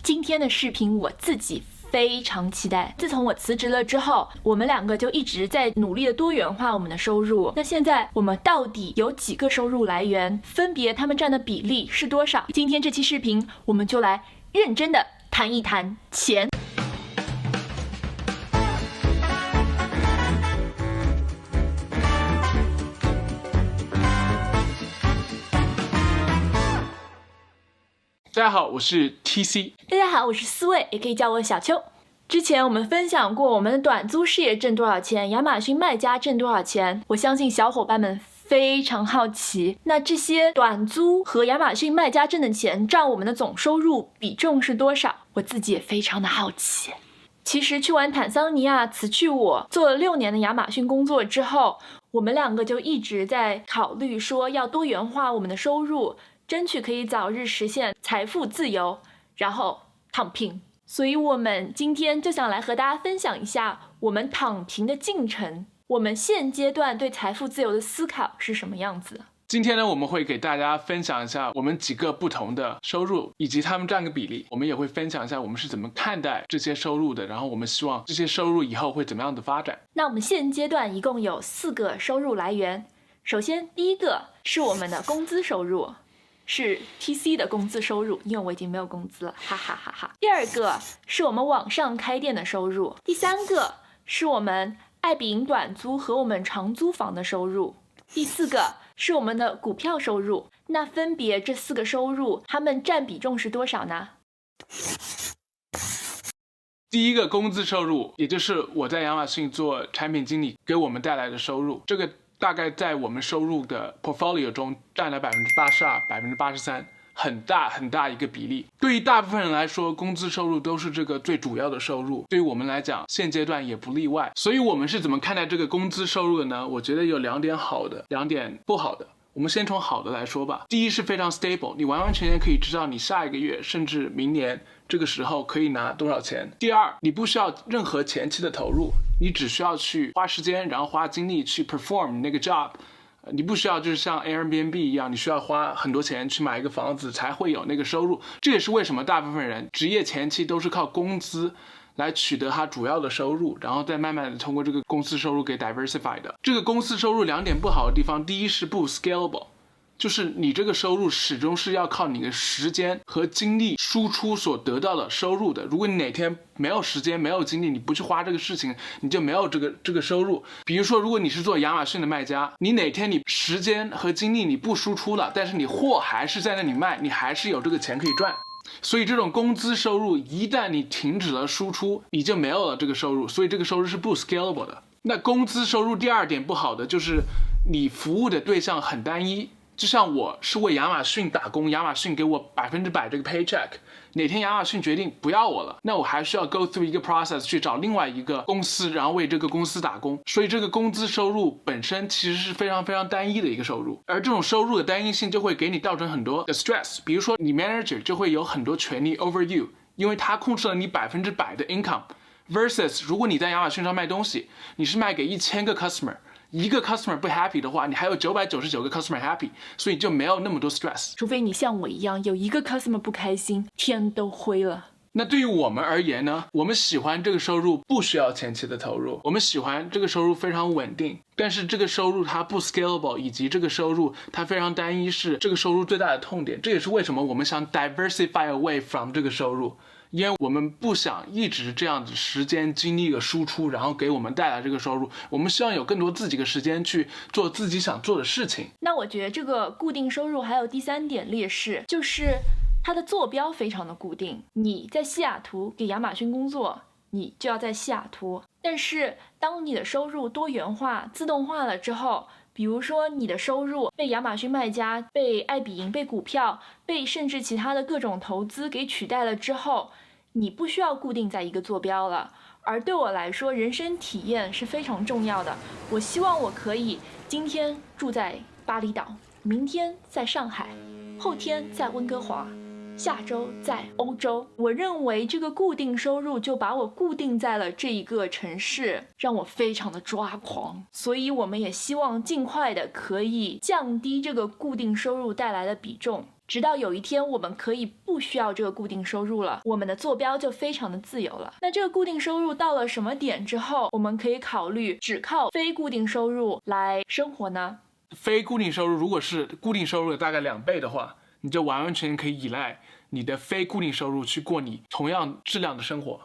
今天的视频我自己非常期待。自从我辞职了之后，我们两个就一直在努力的多元化我们的收入。那现在我们到底有几个收入来源？分别他们占的比例是多少？今天这期视频我们就来认真的谈一谈钱。大家好，我是 TC。 大家好，我是思卫，也可以叫我小邱。之前我们分享过我们的短租事业挣多少钱，亚马逊卖家挣多少钱，我相信小伙伴们非常好奇，那这些短租和亚马逊卖家挣的钱占我们的总收入比重是多少？我自己也非常的好奇。其实去完坦桑尼亚辞去我做了6年的亚马逊工作之后，我们两个就一直在考虑说要多元化我们的收入，争取可以早日实现财富自由，然后躺平。所以我们今天就想来和大家分享一下我们躺平的进程，我们现阶段对财富自由的思考是什么样子。今天呢，我们会给大家分享一下我们几个不同的收入以及它们占个比例，我们也会分享一下我们是怎么看待这些收入的，然后我们希望这些收入以后会怎么样的发展。那我们现阶段一共有4个收入来源。首先第一个是我们的工资收入，是 TC 的工资收入，因为我已经没有工资了，哈哈哈哈。第二个是我们网上开店的收入。第三个是我们爱彼迎短租和我们长租房的收入。第4个是我们的股票收入。那分别这4个收入它们占比重是多少呢？第一个工资收入，也就是我在亚马逊做产品经理给我们带来的收入，这个大概在我们收入的 portfolio 中占了82%、83%，很大一个比例。对于大部分人来说，工资收入都是这个最主要的收入，对于我们来讲现阶段也不例外。所以我们是怎么看待这个工资收入的呢？我觉得有2点好的，2点不好的。我们先从好的来说吧。第一是非常 stable， 你完完全全可以知道你下一个月甚至明年这个时候可以拿多少钱。第二，你不需要任何前期的投入，你只需要去花时间，然后花精力去 perform 那个 job。你不需要就是像 Airbnb 一样，你需要花很多钱去买一个房子才会有那个收入。这也是为什么大部分人职业前期都是靠工资来取得他主要的收入，然后再慢慢的通过这个公司收入给 diversify 的。这个公司收入2点不好的地方，第一是不 scalable， 就是你这个收入始终是要靠你的时间和精力输出所得到的收入的。如果你哪天没有时间没有精力，你不去花这个事情，你就没有这个收入。比如说如果你是做亚马逊的卖家，你哪天你时间和精力你不输出了，但是你货还是在那里卖，你还是有这个钱可以赚。所以这种工资收入一旦你停止了输出，你就没有了这个收入，所以这个收入是不 scalable 的。那工资收入第2点不好的就是你服务的对象很单一，就像我是为亚马逊打工，亚马逊给我100%这个 paycheck， 哪天亚马逊决定不要我了，那我还需要 go through 一个 process 去找另外一个公司，然后为这个公司打工。所以这个工资收入本身其实是非常单一的一个收入，而这种收入的单一性就会给你造成很多的 stress。比如说你 manager 就会有很多权利 over you， 因为他控制了你100%的 income versus 如果你在亚马逊上卖东西，你是卖给1000个 customer，一个 customer 不 happy 的话，你还有999个 customer happy， 所以就没有那么多 stress。 除非你像我一样有一个 customer 不开心，天都灰了。那对于我们而言呢，我们喜欢这个收入不需要前期的投入，我们喜欢这个收入非常稳定，但是这个收入它不 scalable， 以及这个收入它非常单一，是这个收入最大的痛点。这也是为什么我们想 diversify away from 这个收入，因为我们不想一直这样子时间精力的输出，然后给我们带来这个收入，我们希望有更多自己的时间去做自己想做的事情。那我觉得这个固定收入还有第3点劣势，就是它的坐标非常的固定。你在西雅图给亚马逊工作，你就要在西雅图。但是当你的收入多元化自动化了之后，比如说你的收入被亚马逊卖家、被爱彼迎、被股票、被甚至其他的各种投资给取代了之后，你不需要固定在一个坐标了。而对我来说，人生体验是非常重要的。我希望我可以今天住在巴厘岛，明天在上海，后天在温哥华，下周在欧洲。我认为这个固定收入就把我固定在了这一个城市，让我非常的抓狂。所以我们也希望尽快的可以降低这个固定收入带来的比重。直到有一天我们可以不需要这个固定收入了，我们的坐标就非常的自由了。那这个固定收入到了什么点之后，我们可以考虑只靠非固定收入来生活呢？非固定收入如果是固定收入的大概2倍的话，你就完完全全可以依赖你的非固定收入去过你同样质量的生活。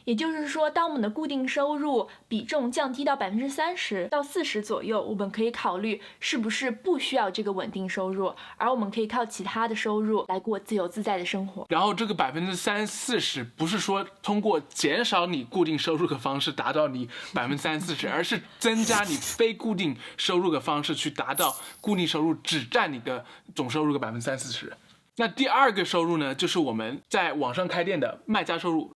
也就是说，当我们的固定收入比重降低到30%到40%左右，我们可以考虑是不是不需要这个稳定收入，而我们可以靠其他的收入来过自由自在的生活。然后这个30-40%不是说通过减少你固定收入的方式达到你30-40%，而是增加你非固定收入的方式去达到固定收入只占你的总收入的30-40%。那第二个收入呢，就是我们在网上开店的卖家收入。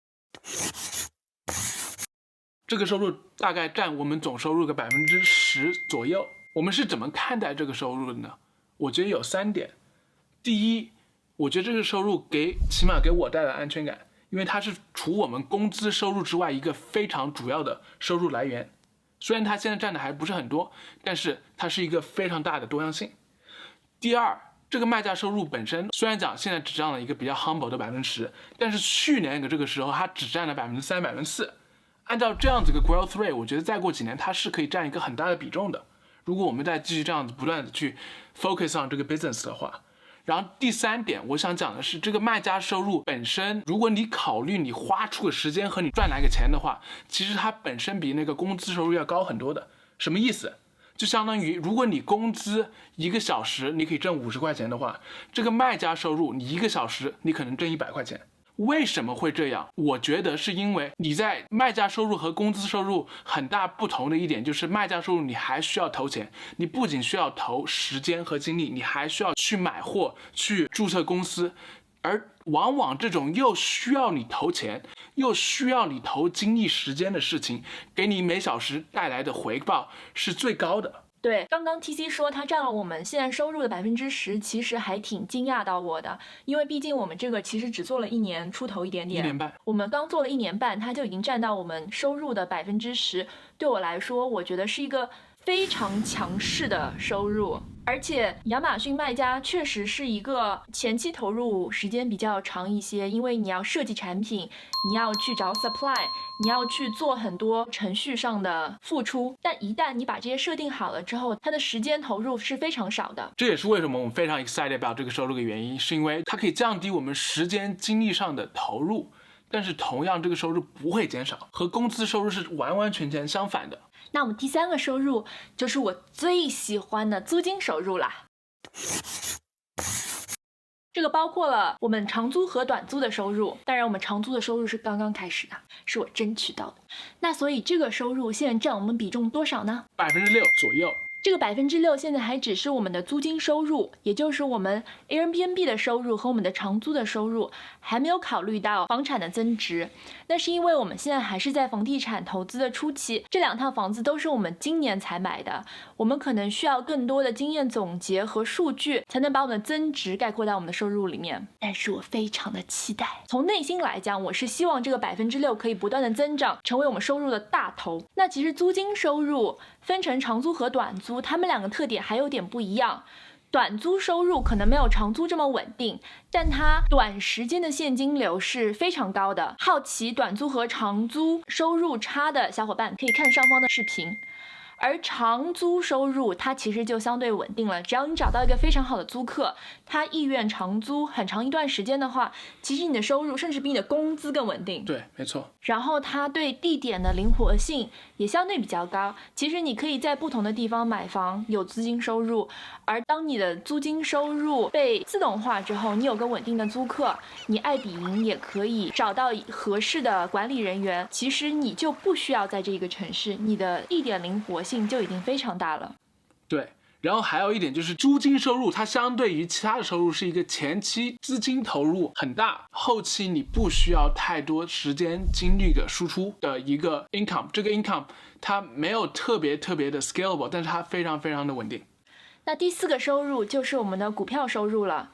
这个收入大概占我们总收入的10%左右。我们是怎么看待这个收入的呢？我觉得有3点。第一，我觉得这个收入起码给我带来安全感，因为它是除我们工资收入之外一个非常主要的收入来源。虽然它现在占的还不是很多，但是它是一个非常大的多样性。第二，这个卖家收入本身虽然讲现在只占了一个比较 humble 的10%，但是去年的这个时候它只占了3%-4%。按照这样子的 growth rate， 我觉得再过几年它是可以占一个很大的比重的。如果我们再继续这样子不断的去 focus on 这个 business 的话。然后第3点我想讲的是，这个卖家收入本身，如果你考虑你花出的时间和你赚来个钱的话，其实它本身比那个工资收入要高很多的。什么意思？就相当于如果你工资1个小时你可以挣50块钱的话，这个卖家收入你1个小时你可能挣100块钱。为什么会这样？我觉得是因为你在卖家收入和工资收入很大不同的一点，就是卖家收入你还需要投钱，你不仅需要投时间和精力，你还需要去买货，去注册公司，而往往这种又需要你投钱又需要你投精力时间的事情，给你每小时带来的回报是最高的。对，刚刚 TC 说它占了我们现在收入的10%，其实还挺惊讶到我的，因为毕竟我们这个其实只做了1年出头一点点， 1年半，我们刚做了1年半，它就已经占到我们收入的10%，对我来说，我觉得是一个非常强势的收入。而且亚马逊卖家确实是一个前期投入时间比较长一些，因为你要设计产品，你要去找 supply， 你要去做很多程序上的付出，但一旦你把这些设定好了之后，它的时间投入是非常少的。这也是为什么我们非常 excited about 这个收入的原因，是因为它可以降低我们时间精力上的投入，但是同样这个收入不会减少，和工资收入是完完全全相反的。那我们第3个收入就是我最喜欢的租金收入啦。这个包括了我们长租和短租的收入，当然我们长租的收入是刚刚开始的，是我争取到的。那所以这个收入现在占我们比重多少呢？6%左右。这个6%现在还只是我们的租金收入，也就是我们 Airbnb 的收入和我们的长租的收入，还没有考虑到房产的增值。那是因为我们现在还是在房地产投资的初期，这2套房子都是我们今年才买的，我们可能需要更多的经验总结和数据，才能把我们的增值概括到我们的收入里面。但是我非常的期待，从内心来讲，我是希望这个6%可以不断的增长，成为我们收入的大头。那其实租金收入分成长租和短租，它们2个特点还有点不一样。短租收入可能没有长租这么稳定，但它短时间的现金流是非常高的。好奇短租和长租收入差的小伙伴可以看上方的视频。而长租收入它其实就相对稳定了，只要你找到一个非常好的租客，他意愿长租很长一段时间的话，其实你的收入甚至比你的工资更稳定。对，没错。然后它对地点的灵活性也相对比较高，其实你可以在不同的地方买房，有资金收入。而当你的租金收入被自动化之后，你有个稳定的租客，你爱彼迎也可以找到合适的管理人员，其实你就不需要在这个城市，你的地点灵活性就已经非常大了。对，然后还有一点就是租金收入，它相对于其他的收入是一个前期资金投入很大，后期你不需要太多时间精力的输出的一个 income。 这个 income 它没有特别的 scalable， 但是它非常的稳定。那第4个收入就是我们的股票收入了。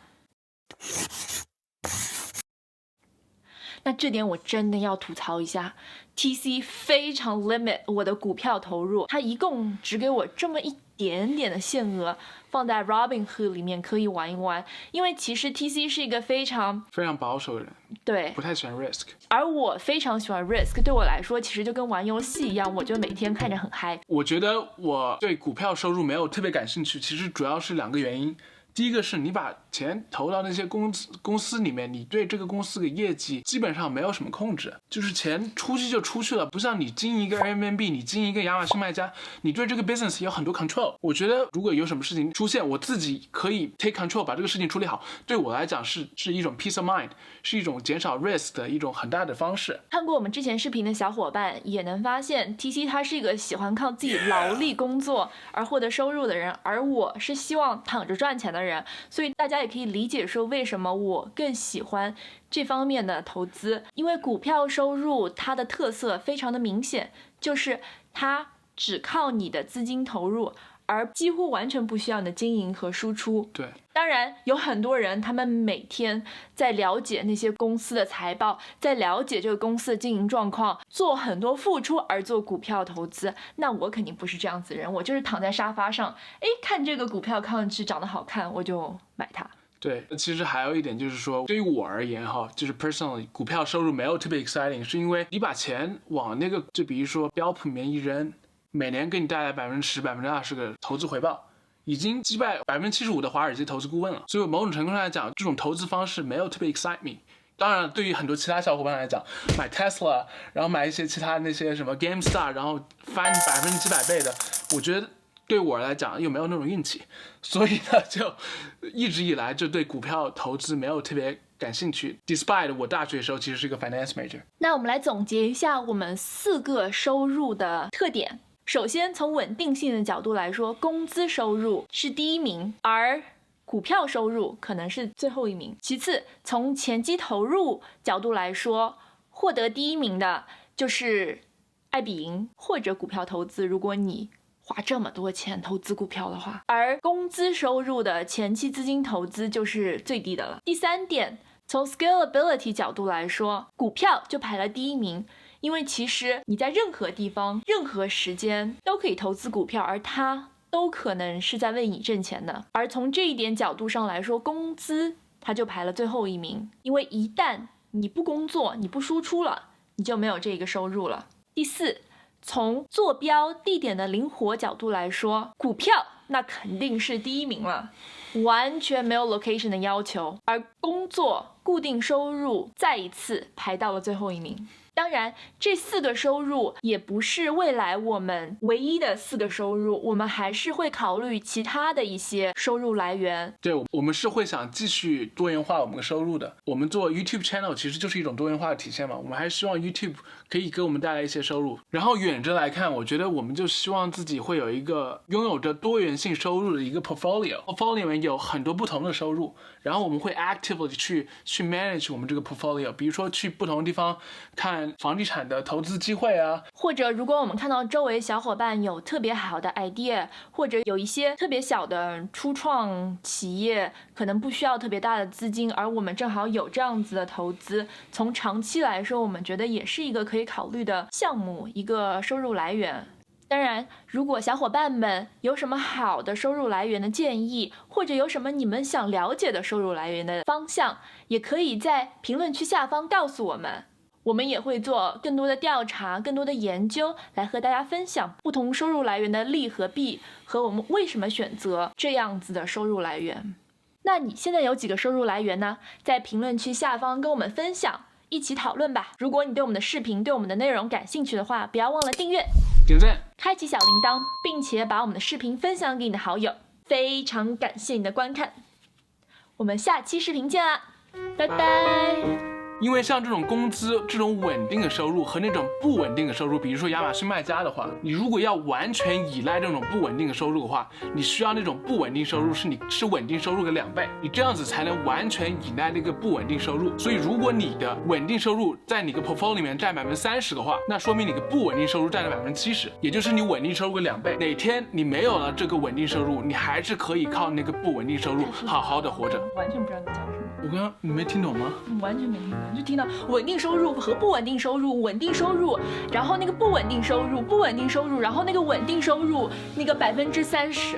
那这点我真的要吐槽一下，TC 非常 limit 我的股票投入，他一共只给我这么一点点的限额放在 Robinhood 里面可以玩一玩，因为其实 TC 是一个非常保守的人，对，不太喜欢 risk， 而我非常喜欢 risk， 对我来说其实就跟玩游戏一样，我就每天看着很嗨。我觉得我对股票收入没有特别感兴趣，其实主要是2个原因。第一个是你把钱投到那些公司里面，你对这个公司的业绩基本上没有什么控制，就是钱出去就出去了，不像你经营一个 Airbnb， 你经营一个亚马逊卖家，你对这个 business 有很多 control。我觉得如果有什么事情出现，我自己可以 take control， 把这个事情处理好，对我来讲是一种 peace of mind， 是一种减少 risk 的一种很大的方式。看过我们之前视频的小伙伴也能发现 TC 他是一个喜欢靠自己劳力工作而获得收入的人，而我是希望躺着赚钱的人，所以大家也可以理解说为什么我更喜欢这方面的投资。因为股票收入它的特色非常的明显，就是它只靠你的资金投入，而几乎完全不需要你的经营和输出。对，当然有很多人他们每天在了解那些公司的财报，在了解这个公司的经营状况，做很多付出而做股票投资。那我肯定不是这样子的人，我就是躺在沙发上，看这个股票看上去长得好看，我就买它。对，其实还有一点就是说，对于我而言哈，就是 personally 股票收入没有特别 exciting， 是因为你把钱往那个就比如说标普里面一扔，每年给你带来10%、20%的投资回报，已经击败75%的华尔街投资顾问了。所以某种程度上来讲，这种投资方式没有特别 excite me。当然，对于很多其他小伙伴来讲，买 Tesla， 然后买一些其他那些什么 GameStar， 然后翻几百倍的，我觉得对我来讲又没有那种运气，所以呢，就一直以来就对股票投资没有特别感兴趣。Despite 我大学的时候其实是一个 finance major。那我们来总结一下我们4个收入的特点。首先，从稳定性的角度来说，工资收入是第1名，而股票收入可能是最后1名。其次，从前期投入角度来说，获得第1名的就是爱彼迎或者股票投资，如果你花这么多钱投资股票的话，而工资收入的前期资金投资就是最低的了。第3点，从 scalability 角度来说，股票就排了第1名，因为其实你在任何地方任何时间都可以投资股票，而它都可能是在为你挣钱的。而从这一点角度上来说，工资它就排了最后1名，因为一旦你不工作，你不输出了，你就没有这个收入了。第4，从坐标地点的灵活角度来说，股票那肯定是第1名了，完全没有 location 的要求，而工作固定收入再一次排到了最后1名。当然，这4个收入也不是未来我们唯一的4个收入，我们还是会考虑其他的一些收入来源。对，我们是会想继续多元化我们的收入的。我们做 YouTube channel 其实就是一种多元化的体现嘛，我们还希望 YouTube 可以给我们带来一些收入。然后远着来看，我觉得我们就希望自己会有一个拥有着多元性收入的一个 portfolio 里面有很多不同的收入，然后我们会 actively 去 manage 我们这个 portfolio， 比如说去不同的地方看房地产的投资机会啊，或者如果我们看到周围小伙伴有特别好的 idea， 或者有一些特别小的初创企业，可能不需要特别大的资金，而我们正好有这样子的投资，从长期来说，我们觉得也是一个可以考虑的项目，一个收入来源。当然，如果小伙伴们有什么好的收入来源的建议，或者有什么你们想了解的收入来源的方向，也可以在评论区下方告诉我们，我们也会做更多的调查，更多的研究，来和大家分享不同收入来源的利和弊，和我们为什么选择这样子的收入来源。那你现在有几个收入来源呢？在评论区下方跟我们分享，一起讨论吧。如果你对我们的视频、对我们的内容感兴趣的话，不要忘了订阅、点赞、开启小铃铛，并且把我们的视频分享给你的好友。非常感谢你的观看，我们下期视频见啦，拜拜。因为像这种工资这种稳定的收入和那种不稳定的收入，比如说亚马逊卖家的话，你如果要完全依赖这种不稳定的收入的话，你需要那种不稳定收入是稳定收入的2倍，你这样子才能完全依赖那个不稳定收入。所以如果你的稳定收入在你的 portfolio 里面占30%的话，那说明你的不稳定收入占了70%，也就是你稳定收入的2倍。哪天你没有了这个稳定收入，你还是可以靠那个不稳定收入好好的活着。完全不知道你讲什么。我刚刚你没听懂吗？完全没听懂，就听到稳定收入和不稳定收入，稳定收入，然后那个不稳定收入，不稳定收入，然后那个稳定收入那个30%。